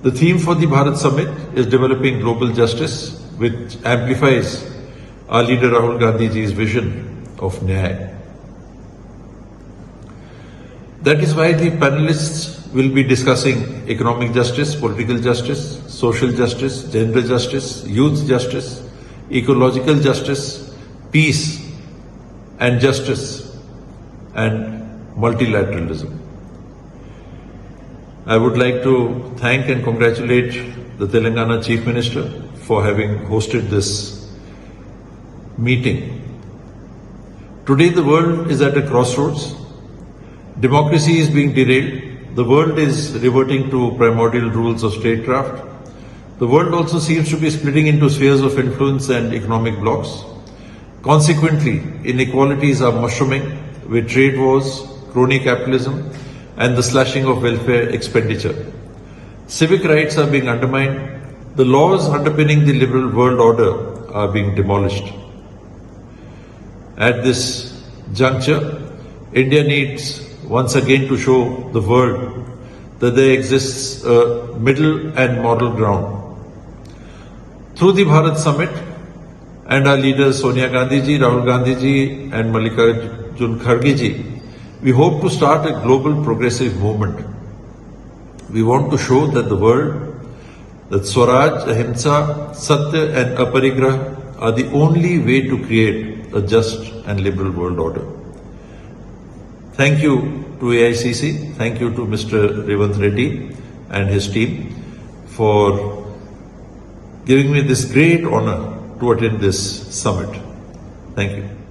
The theme for the Bharat Summit is developing global justice, which amplifies our leader Rahul Gandhiji's vision of Nyaya. That is why the panelists will be discussing economic justice, political justice, social justice, gender justice, youth justice, ecological justice, peace and justice, and multilateralism. I would like to thank and congratulate the Telangana Chief Minister for having hosted this meeting. Today the world is at a crossroads. Democracy is being derailed. The world is reverting to primordial rules of statecraft. The world also seems to be splitting into spheres of influence and economic blocs. Consequently, inequalities are mushrooming with trade wars, crony capitalism, and the slashing of welfare expenditure. Civic rights are being undermined. The laws underpinning the liberal world order are being demolished. At this juncture, India needs once again to show the world that there exists a middle and moral ground. Through the Bharat Summit and our leaders Sonia Gandhi ji, Rahul Gandhi ji and Mallikarjun Kharge ji, we hope to start a global progressive movement. We want to show that the world, that Swaraj, Ahimsa, Satya and Aparigraha are the only way to create a just and liberal world order. Thank you to AICC, thank you to Mr. Revant Reddy and his team for giving me this great honor to attend this summit. Thank you.